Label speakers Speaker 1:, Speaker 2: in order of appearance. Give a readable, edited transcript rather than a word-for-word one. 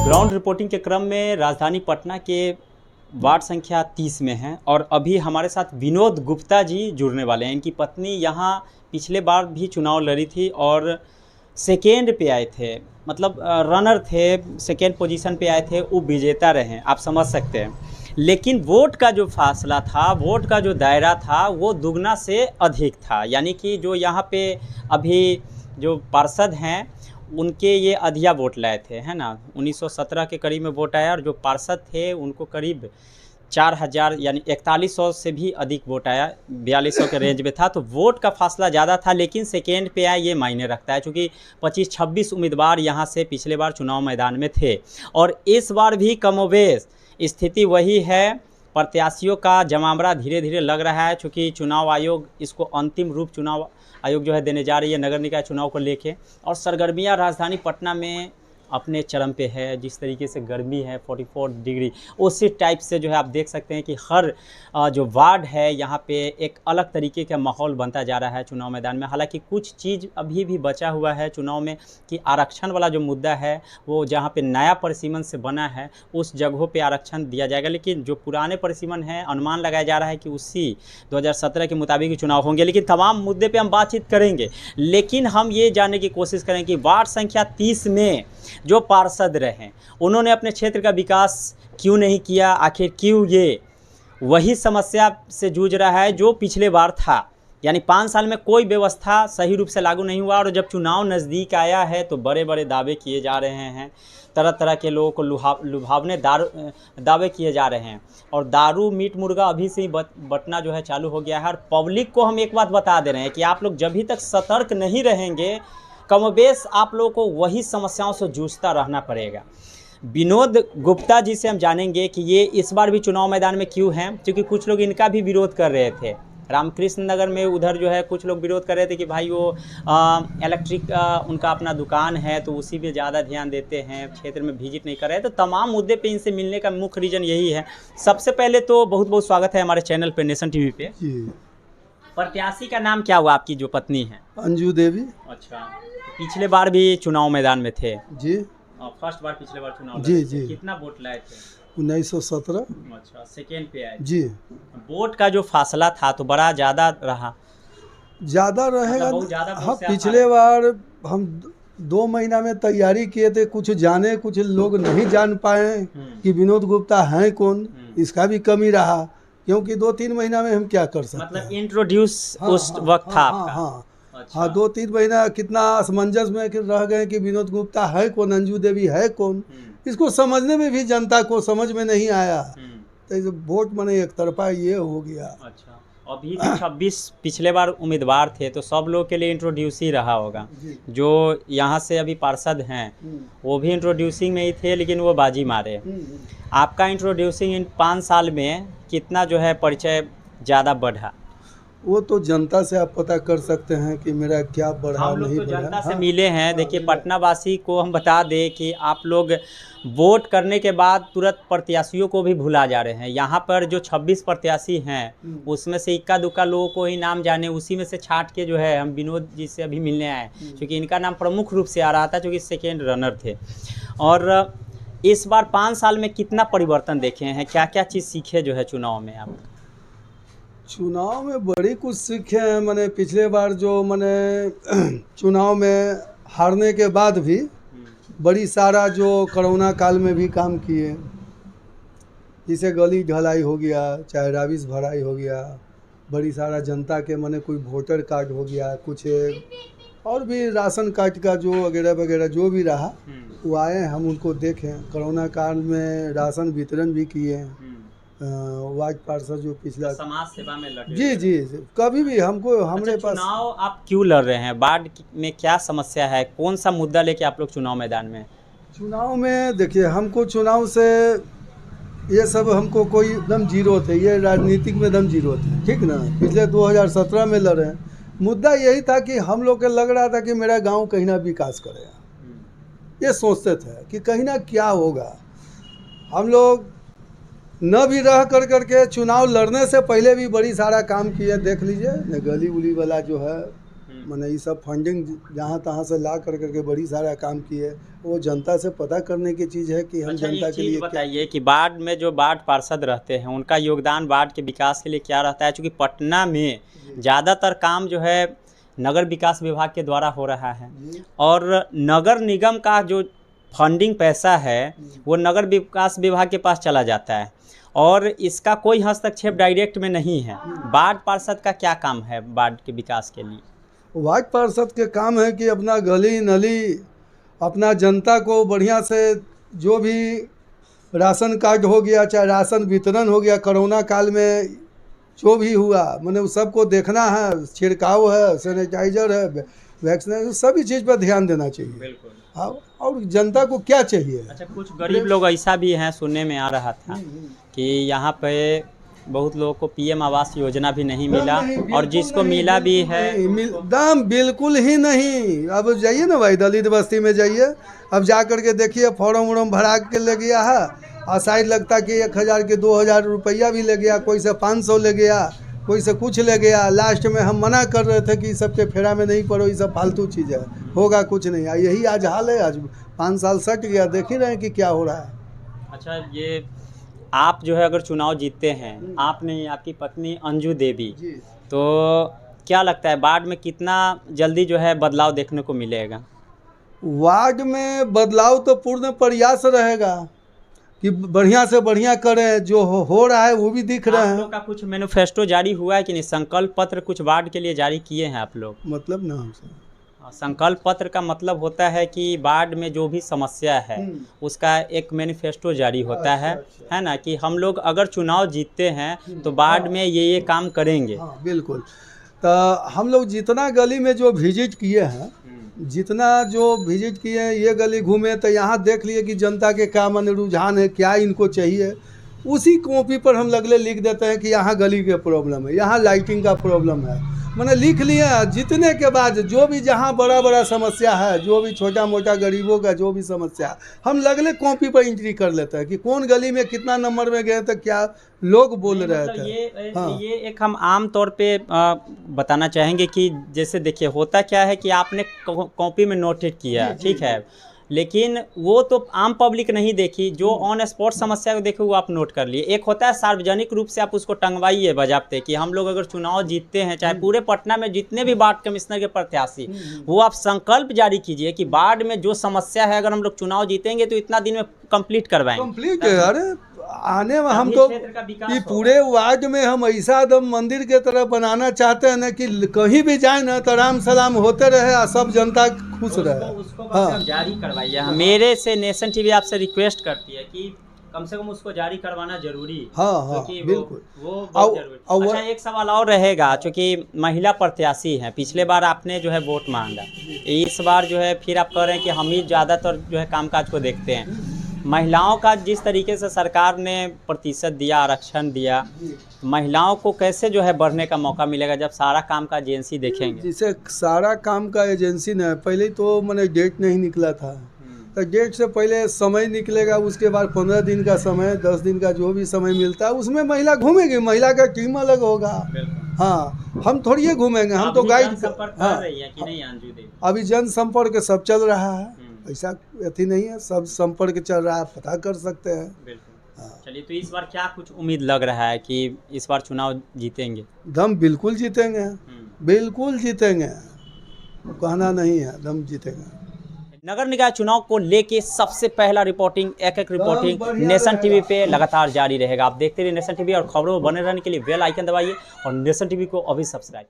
Speaker 1: Ground reporting के क्रम में राजधानी पटना के वार्ड संख्या 30 में हैं और अभी हमारे साथ विनोद गुप्ता जी जुड़ने वाले हैं। इनकी पत्नी यहाँ पिछले बार भी चुनाव लड़ी थी और सेकेंड पे आए थे, मतलब रनर थे, सेकेंड पोजीशन पे आए थे, वो विजेता रहे, आप समझ सकते हैं। लेकिन वोट का जो फासला था, वोट का जो दायरा था, वो दुगना से अधिक था। यानी कि जो यहाँ पे अभी जो पार्षद हैं उनके ये अधिया वोट लाए थे, है ना। 1917 के करीब में वोट आया और जो पार्षद थे उनको करीब 4000 यानी 4100 से भी अधिक वोट आया, 4200 के रेंज में था। तो वोट का फासला ज़्यादा था, लेकिन सेकेंड पे आया ये मायने रखता है, क्योंकि 25-26 उम्मीदवार यहाँ से पिछले बार चुनाव मैदान में थे और इस बार भी कमोबेश स्थिति वही है। प्रत्याशियों का जमावड़ा धीरे धीरे लग रहा है, चूँकि चुनाव आयोग इसको अंतिम रूप चुनाव आयोग जो है देने जा रही है नगर निकाय चुनाव को लेके। और सरगर्मियाँ राजधानी पटना में अपने चरम पे है। जिस तरीके से गर्मी है 44 डिग्री, उसी टाइप से जो है आप देख सकते हैं कि हर जो वार्ड है यहाँ पे एक अलग तरीके का माहौल बनता जा रहा है चुनाव मैदान में। हालांकि कुछ चीज़ अभी भी बचा हुआ है चुनाव में कि आरक्षण वाला जो मुद्दा है वो जहाँ पे नया परिसीमन से बना है उस जगहों पे आरक्षण दिया जाएगा, लेकिन जो पुराने परिसीमन है अनुमान लगाया जा रहा है कि उसी 2017 के मुताबिक ही चुनाव होंगे। लेकिन तमाम मुद्दे पर हम बातचीत करेंगे, लेकिन हम ये जानने की कोशिश करें कि वार्ड संख्या 30 में जो पार्षद रहे उन्होंने अपने क्षेत्र का विकास क्यों नहीं किया, आखिर क्यों ये वही समस्या से जूझ रहा है जो पिछले बार था। यानी 5 साल में कोई व्यवस्था सही रूप से लागू नहीं हुआ और जब चुनाव नज़दीक आया है तो बड़े बड़े दावे किए जा रहे हैं, तरह तरह के लोगों को लुभावने दावे किए जा रहे हैं और दारू मीट मुर्गा अभी से ही बटना जो है चालू हो गया है। और पब्लिक को हम एक बात बता दे रहे हैं कि आप लोग जब तक सतर्क नहीं रहेंगे कमोबेश आप लोगों को वही समस्याओं से जूझता रहना पड़ेगा। विनोद गुप्ता जी से हम जानेंगे कि ये इस बार भी चुनाव मैदान में क्यों हैं, क्योंकि कुछ लोग इनका भी विरोध कर रहे थे। रामकृष्ण नगर में उधर जो है कुछ लोग विरोध कर रहे थे कि भाई वो इलेक्ट्रिक उनका अपना दुकान है तो उसी पे ज़्यादा ध्यान देते हैं, क्षेत्र में विजिट नहीं कर रहे हैं। तो तमाम मुद्दे पे इनसे मिलने का मुख्य रीज़न यही है। सबसे पहले तो बहुत बहुत स्वागत है हमारे चैनल पे, नेशन टीवी पे। प्रत्याशी का नाम क्या हुआ आपकी जो पत्नी है?
Speaker 2: अंजू देवी।
Speaker 1: अच्छा, पिछले बार भी चुनाव मैदान में थे
Speaker 2: जी,
Speaker 1: फर्स्ट बार पिछले बार चुनाव
Speaker 2: जी जी।
Speaker 1: कितना वोट लाए थे?
Speaker 2: 1917।
Speaker 1: अच्छा, सेकेंड पे आए
Speaker 2: जी।
Speaker 1: वोट का जो फासला था तो बड़ा ज़्यादा रहा,
Speaker 2: ज़्यादा रहेगा।
Speaker 1: बहुत ज़्यादा वोट
Speaker 2: हाँ,
Speaker 1: से
Speaker 2: पिछले बार हम 2 महीना में तैयारी किए थे, कुछ जाने कुछ लोग नहीं जान पाए कि विनोद गुप्ता हैं कौन, इसका भी कमी रहा, क्योंकि 2-3 महीना में हम क्या कर सकते हैं।
Speaker 1: मतलब इंट्रोड्यूस उस वक्त था आपका।
Speaker 2: हाँ
Speaker 1: अच्छा।
Speaker 2: हाँ, 2-3 महीना कितना असमंजस में रह गए कि विनोद गुप्ता है कौन, अंजू देवी है कौन, इसको समझने में भी जनता को समझ में नहीं आया। तो वोट माने एक तरफा ये हो गया।
Speaker 1: अच्छा, अभी 26 पिछले बार उम्मीदवार थे तो सब लोग के लिए इंट्रोड्यूस ही रहा होगा। जो यहाँ से अभी पार्षद हैं वो भी इंट्रोड्यूसिंग में ही थे, लेकिन वो बाजी मारे। आपका इंट्रोड्यूसिंग इन 5 साल में कितना जो है परिचय ज़्यादा बढ़ा?
Speaker 2: वो तो जनता से आप पता कर सकते हैं कि मेरा क्या बढ़ा
Speaker 1: हम लोग
Speaker 2: नहीं
Speaker 1: तो
Speaker 2: बढ़ा।
Speaker 1: जनता से
Speaker 2: हाँ,
Speaker 1: मिले हैं। देखिए, पटना वासी को हम बता दें कि आप लोग वोट करने के बाद तुरंत प्रत्याशियों को भी भुला जा रहे हैं। यहाँ पर जो 26 प्रत्याशी हैं उसमें से इक्का दुक्का लोगों को ही नाम जाने, उसी में से छांट के जो है हम विनोद जी से अभी मिलने आए, क्योंकि इनका नाम प्रमुख रूप से आ रहा था, क्योंकि सेकेंड रनर थे। और इस बार 5 साल में कितना परिवर्तन देखे हैं, क्या क्या चीज़ सीखे जो है चुनाव में आप?
Speaker 2: चुनाव में बड़ी कुछ सीखे हैं। मैंने पिछले बार जो मैंने चुनाव में हारने के बाद भी बड़ी सारा जो कोरोना काल में भी काम किए, जैसे गली ढलाई हो गया, चाहे राविस भराई हो गया, बड़ी सारा जनता के मैंने कोई वोटर कार्ड हो गया, कुछ और भी राशन कार्ड का जो वगैरह वगैरह जो भी रहा वो आए, हम उनको देखें। कोरोना काल में राशन वितरण भी किए। वार्ड पार्षद जो पिछला
Speaker 1: समाज सेवा में लगे।
Speaker 2: जी जी, कभी भी हमको हमारे
Speaker 1: अच्छा,
Speaker 2: पास।
Speaker 1: चुनाव आप क्यों लड़ रहे हैं? वार्ड में क्या समस्या है, कौन सा मुद्दा लेके आप लोग चुनाव मैदान में?
Speaker 2: चुनाव में देखिए, हमको चुनाव से ये सब हमको कोई एकदम जीरो थे, ये राजनीतिक में एकदम जीरो थे, ठीक ना। पिछले 2017 में लड़े, मुद्दा यही था कि हम लोग के लग रहा था कि मेरा गांव कहीं ना विकास करेगा, ये सोचते थे कि कहीं ना क्या होगा। हम लोग न भी रह करके चुनाव लड़ने से पहले भी बड़ी सारा काम किए। देख लीजिए न, गली उली वाला जो है मैंने ये सब फंडिंग जहाँ तहाँ से ला कर करके बड़ी सारा काम किए। वो जनता से पता करने की चीज़ है कि हम
Speaker 1: अच्छा,
Speaker 2: जनता
Speaker 1: एक
Speaker 2: के लिए
Speaker 1: चीज़
Speaker 2: क्या।
Speaker 1: बताइए कि वार्ड में जो वार्ड पार्षद रहते हैं उनका योगदान वार्ड के विकास के लिए क्या रहता है? क्योंकि पटना में ज़्यादातर काम जो है नगर विकास विभाग के द्वारा हो रहा है
Speaker 2: जी।
Speaker 1: और नगर निगम का जो फंडिंग पैसा है वो नगर विकास विभाग के पास चला जाता है और इसका कोई हस्तक्षेप डायरेक्ट में नहीं है। वार्ड पार्षद का क्या काम है वार्ड के विकास के लिए?
Speaker 2: वार्ड पार्षद के काम है कि अपना गली नली, अपना जनता को बढ़िया से जो भी राशन कार्ड हो गया, चाहे राशन वितरण हो गया, कोरोना काल में जो भी हुआ, मैंने उस सबको देखना है। छिड़काव है, सैनिटाइजर है, वैक्सीनेशन, सभी चीज़ पर ध्यान देना चाहिए।
Speaker 1: बिल्कुल।
Speaker 2: हाँ, और जनता को क्या चाहिए।
Speaker 1: अच्छा, कुछ गरीब लोग ऐसा भी हैं, सुनने में आ रहा था कि यहाँ पे बहुत लोगों को पीएम आवास योजना भी नहीं मिला और जिसको मिला भी है
Speaker 2: दाम बिल्कुल ही नहीं। अब जाइए ना भाई दलित बस्ती में जाइए, अब जा कर के देखिए फॉर्म वॉर्म भरा के ले गया है और शायद लगता कि 1000 के 2000 रुपया भी ले गया, कोई से 500 ले गया, कोई से कुछ ले गया। लास्ट में हम मना कर रहे थे कि सबके फेरा में नहीं पड़ो, ये सब फालतू चीज़ है, होगा कुछ नहीं। यही आज हाल है। आज 5 साल सट गया, देख ही रहे हैं कि क्या हो रहा है।
Speaker 1: अच्छा, ये आप जो है अगर चुनाव जीतते हैं, आपने आपकी पत्नी अंजू देवी,
Speaker 2: जी।
Speaker 1: तो क्या लगता है वार्ड में कितना जल्दी जो है बदलाव देखने को मिलेगा?
Speaker 2: वार्ड में बदलाव तो पूर्ण प्रयास रहेगा कि बढ़िया से बढ़िया करें। जो हो रहा है वो भी दिख रहे
Speaker 1: आप
Speaker 2: हैं।
Speaker 1: लोग का कुछ मैनिफेस्टो जारी हुआ है कि नहीं? संकल्प पत्र कुछ वार्ड के लिए जारी किए हैं आप लोग?
Speaker 2: मतलब ना हमसे
Speaker 1: संकल्प पत्र का मतलब होता है कि वार्ड में जो भी समस्या है उसका एक मैनिफेस्टो जारी होता है ना, कि हम लोग अगर चुनाव जीतते हैं तो वार्ड में ये काम करेंगे।
Speaker 2: हाँ बिल्कुल। तो हम लोग जितना गली में जो विजिट किए हैं, जितना जो विजिट किए हैं, ये गली घूमे तो यहाँ देख लिए कि जनता के क्या मन रुझान है, क्या इनको चाहिए। उसी कॉपी पर हम लगले लिख देते हैं कि यहाँ गली के प्रॉब्लम है, यहाँ लाइटिंग का प्रॉब्लम है। मैंने लिख लिया। जीतने के बाद जो भी जहाँ बड़ा बड़ा समस्या है, जो भी छोटा मोटा गरीबों का जो भी समस्या, हम लगले कॉपी पर एंट्री कर लेते हैं कि कौन गली में कितना नंबर में गए थे, क्या लोग बोल रहे थे।
Speaker 1: ये एक हम आम तौर पे बताना चाहेंगे कि जैसे देखिए होता क्या है कि आपने कॉपी में नोटेड किया, ठीक है, लेकिन वो तो आम पब्लिक नहीं देखी, जो ऑन स्पॉट समस्या को देखे वो आप नोट कर लिए। एक होता है सार्वजनिक रूप से आप उसको टंगवाइए बजाते कि हम लोग अगर चुनाव जीतते हैं, चाहे पूरे पटना में जितने भी वार्ड कमिश्नर के प्रत्याशी, वो आप संकल्प जारी कीजिए कि वार्ड में जो समस्या है अगर हम लोग चुनाव जीतेंगे तो इतना दिन में कंप्लीट करवाएंगे।
Speaker 2: कंप्लीट है। अरे आने में हम तो ये पूरे वार्ड में हम ऐसा एकदम मंदिर के तरह बनाना चाहते हैं ना कि कहीं भी जाए ना तो राम सलाम होते रहे और सब जनता खुश रहे।
Speaker 1: उसको हाँ, जारी करवाइए। मेरे से नेशन टीवी आपसे रिक्वेस्ट करती है कि कम से कम उसको जारी करवाना जरूरी है।
Speaker 2: हाँ हाँ बिल्कुल,
Speaker 1: वो बहुत जरूरी। अच्छा, एक सवाल और रहेगा, चूँकि महिला प्रत्याशी हैं, पिछले बार आपने जो है वोट मांगा, इस बार जो है फिर आप कह रहे हैं कि हम ही ज़्यादातर जो है कामकाज को देखते हैं। महिलाओं का जिस तरीके से सरकार ने प्रतिशत दिया, आरक्षण दिया, महिलाओं को कैसे जो है बढ़ने का मौका मिलेगा जब सारा काम का एजेंसी देखेंगे?
Speaker 2: जिसे सारा काम का एजेंसी ने पहले तो मैंने डेट नहीं निकला था, तो डेट से पहले समय निकलेगा, उसके बाद 15 दिन का समय, 10 दिन का जो भी समय मिलता है उसमें महिला घूमेगी, महिला का टीम अलग होगा। हाँ, हम थोड़ी घूमेंगे, हम तो गाइड। हाँ, अभी जनसंपर्क सब चल रहा है, ऐसा अथी नहीं है, सब संपर्क चल रहा है, पता कर सकते हैं। हाँ।
Speaker 1: चलिए, तो इस बार क्या कुछ उम्मीद लग रहा है कि इस बार चुनाव जीतेंगे?
Speaker 2: दम बिल्कुल जीतेंगे, बिल्कुल जीतेंगे, कहना नहीं है, दम जीतेंगे।
Speaker 1: नगर निकाय चुनाव को लेके सबसे पहला रिपोर्टिंग, एक रिपोर्टिंग नेशन टीवी पे लगातार जारी रहेगा। आप देखते रहिए नेशन टीवी और खबरों में बने रहने के लिए बेल आइकन दबाइए और नेशन टीवी को अभी सब्सक्राइब